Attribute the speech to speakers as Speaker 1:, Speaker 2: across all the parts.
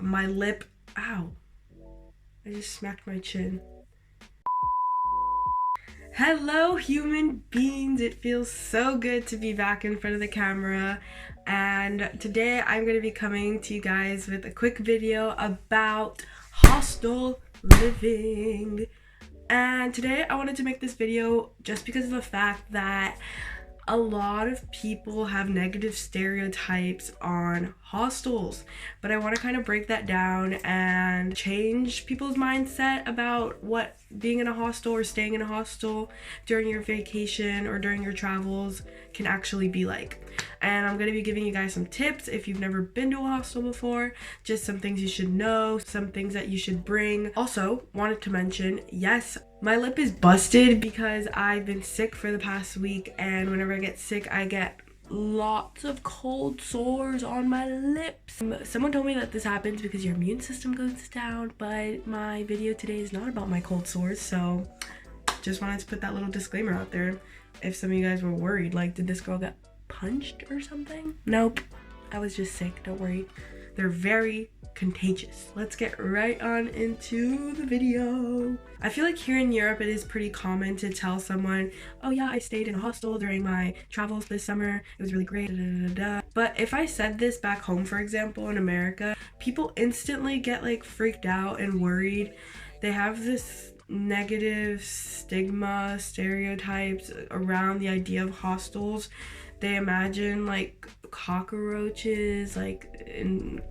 Speaker 1: my lip, ow, I just smacked my chin. Hello human beings, it feels so good to be back in front of the camera, and today I'm going to be coming to you guys with a quick video about hostel living. And today I wanted to make this video just because of the fact that a lot of people have negative stereotypes on hostels, but I want to kind of break that down and change people's mindset about what being in a hostel or staying in a hostel during your vacation or during your travels can actually be like. And I'm going to be giving you guys some tips if you've never been to a hostel before, just some things you should know, some things that you should bring. Also, wanted to mention, yes, my lip is busted because I've been sick for the past week, and whenever I get sick, I get lots of cold sores on my lips. Someone told me that this happens because your immune system goes down, but my video today is not about my cold sores, so just wanted to put that little disclaimer out there if some of you guys were worried, like, did this girl get punched or something? Nope, I was just sick, don't worry. They're very contagious. Let's get right on into the video. I feel like here in Europe it is pretty common to tell someone, oh yeah, I stayed in a hostel during my travels this summer, it was really great, da, da, da, da. But if I said this back home, for example, in America, people instantly get like freaked out and worried. They have this negative stigma, stereotypes around the idea of hostels. They imagine like cockroaches, like in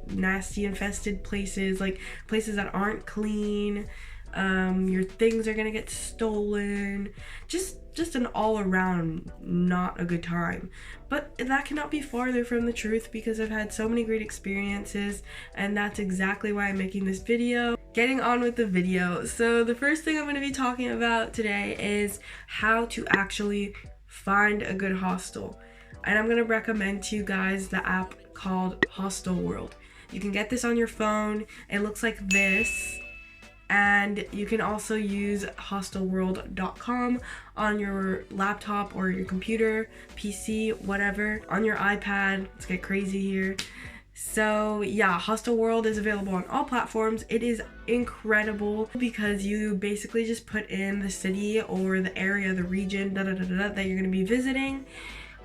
Speaker 1: nasty infested places, like places that aren't clean. Your things are gonna get stolen. Just an all around not a good time. But that cannot be farther from the truth because I've had so many great experiences, and that's exactly why I'm making this video. Getting on with the video. So the first thing I'm going to be talking about today is how to actually find a good hostel. And I'm going to recommend to you guys the app called Hostel World. You can get this on your phone. It looks like this. And you can also use hostelworld.com on your laptop or your computer, PC, whatever, on your iPad. Let's get crazy here. So yeah, Hostel World is available on all platforms. It is incredible because you basically just put in the city or the area, the region, that you're going to be visiting.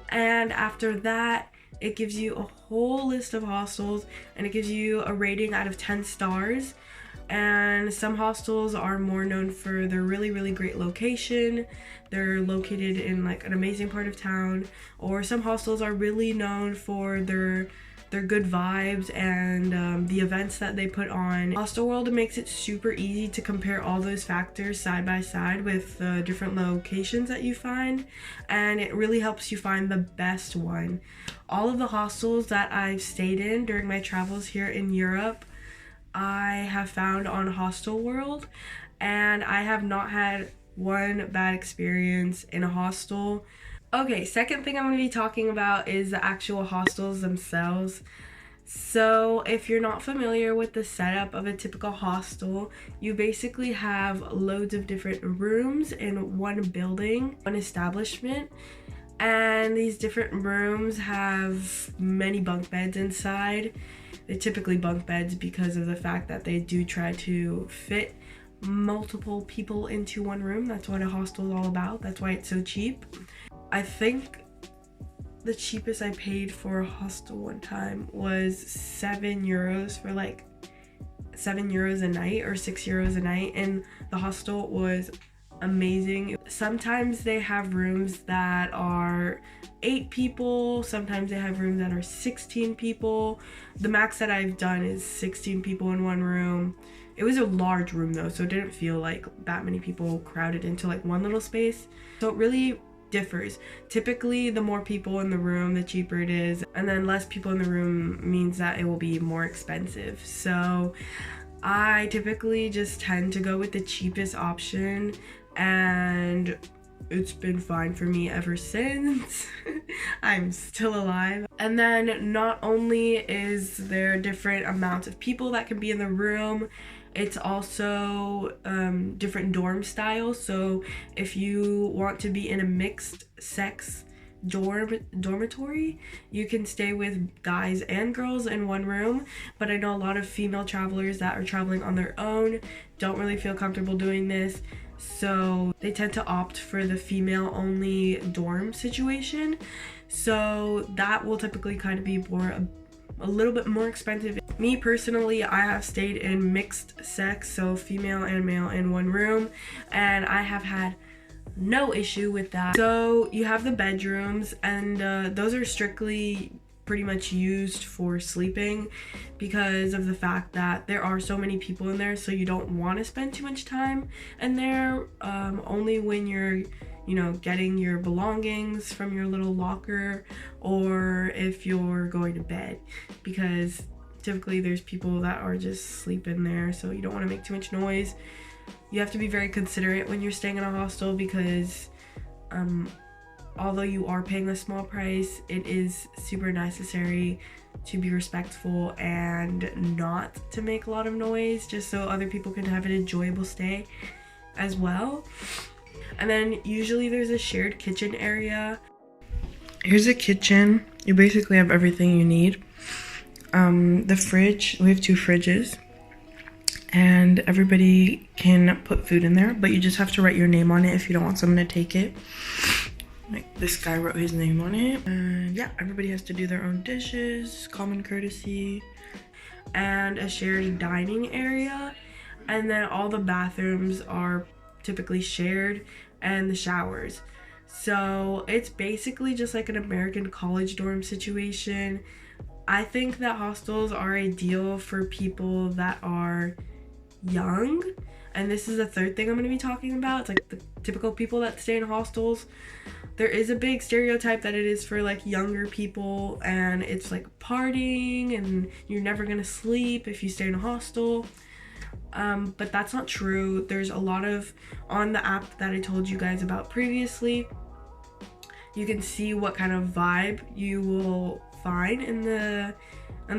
Speaker 1: And after that, it gives you a whole list of hostels, and it gives you a rating out of 10 stars. And some hostels are more known for their really, really great location. They're located in like an amazing part of town. Or some hostels are really known for their good vibes and the events that they put on. Hostel World makes it super easy to compare all those factors side by side with the different locations that you find, and it really helps you find the best one. All of the hostels that I've stayed in during my travels here in Europe, I have found on Hostel World, and I have not had one bad experience in a hostel. Okay, second thing I'm going to be talking about is the actual hostels themselves. So if you're not familiar with the setup of a typical hostel, you basically have loads of different rooms in one building, one establishment. And these different rooms have many bunk beds inside. They're typically bunk beds because of the fact that they do try to fit multiple people into one room. That's what a hostel is all about. That's why it's so cheap. I think the cheapest I paid for a hostel one time was 7 euros for like 7 euros a night or 6 euros a night, and the hostel was amazing. Sometimes they have rooms that are 8 people, sometimes they have rooms that are 16 people. The max that I've done is 16 people in one room. It was a large room though, so it didn't feel like that many people crowded into like one little space. So it really differs. Typically, the more people in the room, the cheaper it is, and then less people in the room means that it will be more expensive. So I typically just tend to go with the cheapest option, and it's been fine for me ever since. I'm still alive. And then not only is there different amounts of people that can be in the room, it's also different dorm styles. So if you want to be in a mixed sex dormitory. You can stay with guys and girls in one room, but I know a lot of female travelers that are traveling on their own don't really feel comfortable doing this, so they tend to opt for the female only dorm situation. So that will typically kind of be a little bit more expensive. Me personally, I have stayed in mixed sex, so female and male in one room, and I have had no issue with that. So you have the bedrooms, and those are strictly pretty much used for sleeping because of the fact that there are so many people in there, so you don't want to spend too much time in there, only when you're, you know, getting your belongings from your little locker, or if you're going to bed, because typically there's people that are just sleeping there, so you don't want to make too much noise. You have to be very considerate when you're staying in a hostel because although you are paying a small price, it is super necessary to be respectful and not to make a lot of noise, just so other people can have an enjoyable stay as well. And then usually there's a shared kitchen area. Here's a kitchen. You basically have everything you need. The fridge, we have 2 fridges, and everybody can put food in there, but you just have to write your name on it if you don't want someone to take it. Like this guy wrote his name on it. And yeah, everybody has to do their own dishes, common courtesy. And a shared dining area, and then all the bathrooms are typically shared, and the showers. So it's basically just like an American college dorm situation. I think that hostels are ideal for people that are young, and this is the third thing I'm going to be talking about. It's like the typical people that stay in hostels. There is a big stereotype that it is for like younger people, and it's like partying and you're never going to sleep if you stay in a hostel. But that's not true. There's a lot of, on the app that I told you guys about previously, you can see what kind of vibe you will find in the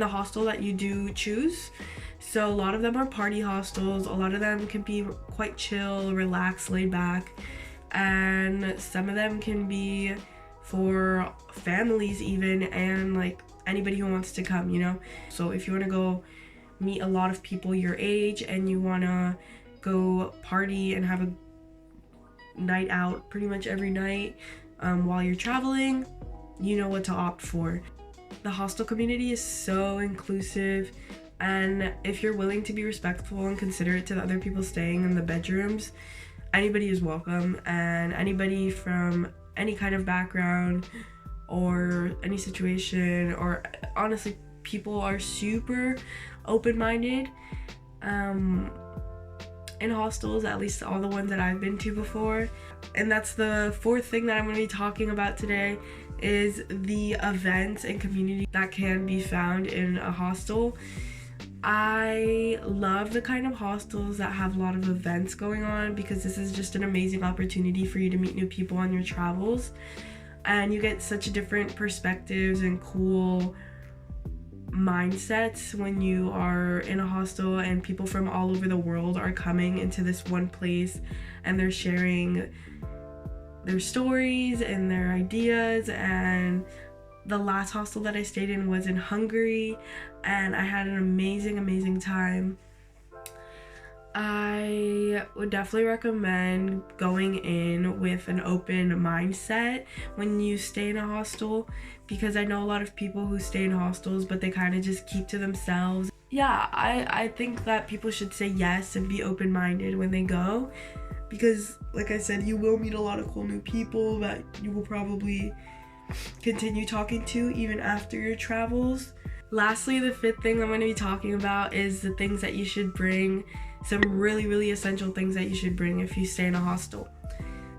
Speaker 1: hostel that you do choose. So a lot of them are party hostels. A lot of them can be quite chill, relaxed, laid back, and some of them can be for families even, and like anybody who wants to come, you know. So if you want to go meet a lot of people your age and you want to go party and have a night out pretty much every night while you're traveling, you know what to opt for. The hostel community is so inclusive, and if you're willing to be respectful and considerate to the other people staying in the bedrooms, anybody is welcome, and anybody from any kind of background or any situation, or honestly, people are super open-minded in hostels, at least all the ones that I've been to before. And that's the 4th thing that I'm going to be talking about today, is the events and community that can be found in a hostel. I love the kind of hostels that have a lot of events going on, because this is just an amazing opportunity for you to meet new people on your travels, and you get such different perspectives and cool mindsets when you are in a hostel, and people from all over the world are coming into this one place and they're sharing their stories and their ideas. And the last hostel that I stayed in was in Hungary, and I had an amazing time. I would definitely recommend going in with an open mindset when you stay in a hostel, because I know a lot of people who stay in hostels but they kind of just keep to themselves. Yeah, I think that people should say yes and be open-minded when they go, because like I said, you will meet a lot of cool new people that you will probably continue talking to even after your travels. Lastly, the 5th thing I'm going to be talking about is the things that you should bring, some really essential things that you should bring if you stay in a hostel.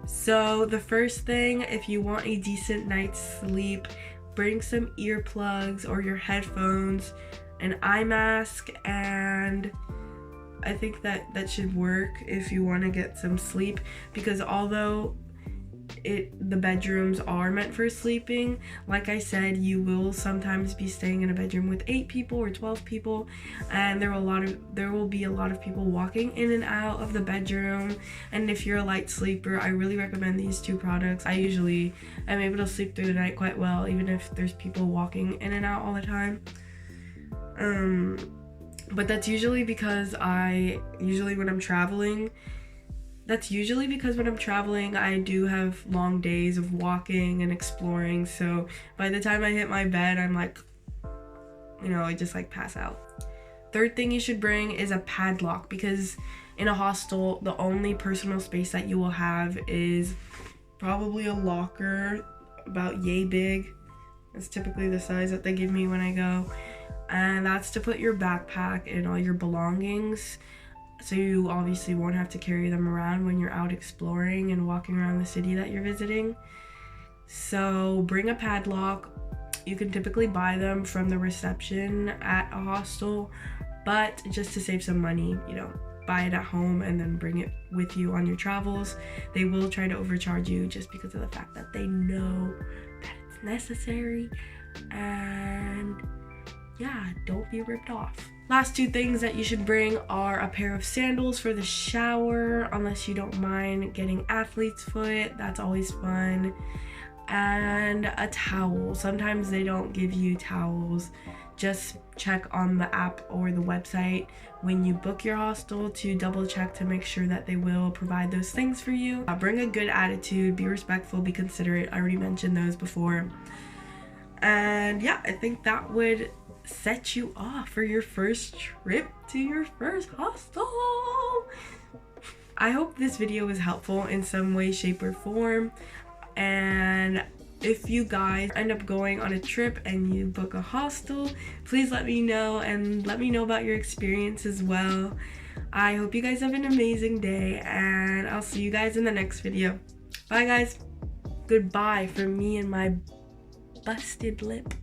Speaker 1: So the first thing, if you want a decent night's sleep, bring some earplugs or your headphones, an eye mask, and I think that should work if you want to get some sleep, because although the bedrooms are meant for sleeping. Like I said, you will sometimes be staying in a bedroom with 8 people or 12 people, and there will be a lot of people walking in and out of the bedroom. And if you're a light sleeper, I really recommend these 2 products. I usually am able to sleep through the night quite well, even if there's people walking in and out all the time. But that's usually because when I'm traveling, I do have long days of walking and exploring. So by the time I hit my bed, I'm like, I just like pass out. Third thing you should bring is a padlock, because in a hostel, the only personal space that you will have is probably a locker about yay big. That's typically the size that they give me when I go. And that's to put your backpack and all your belongings. So you obviously won't have to carry them around when you're out exploring and walking around the city that you're visiting. So bring a padlock. You can typically buy them from the reception at a hostel, but just to save some money, buy it at home and then bring it with you on your travels. They will try to overcharge you just because of the fact that they know that it's necessary. And yeah, don't be ripped off. Last 2 things that you should bring are a pair of sandals for the shower, unless you don't mind getting athlete's foot. That's always fun. And a towel. Sometimes they don't give you towels. Just check on the app or the website when you book your hostel to double check to make sure that they will provide those things for you. Bring a good attitude, be respectful, be considerate. I already mentioned those before. And yeah, I think that would set you off for your first trip to your first hostel. I hope this video was helpful in some way, shape, or form. And if you guys end up going on a trip and you book a hostel, please let me know, and let me know about your experience as well. I hope you guys have an amazing day, and I'll see you guys in the next video. Bye guys. Goodbye from me and my busted lip.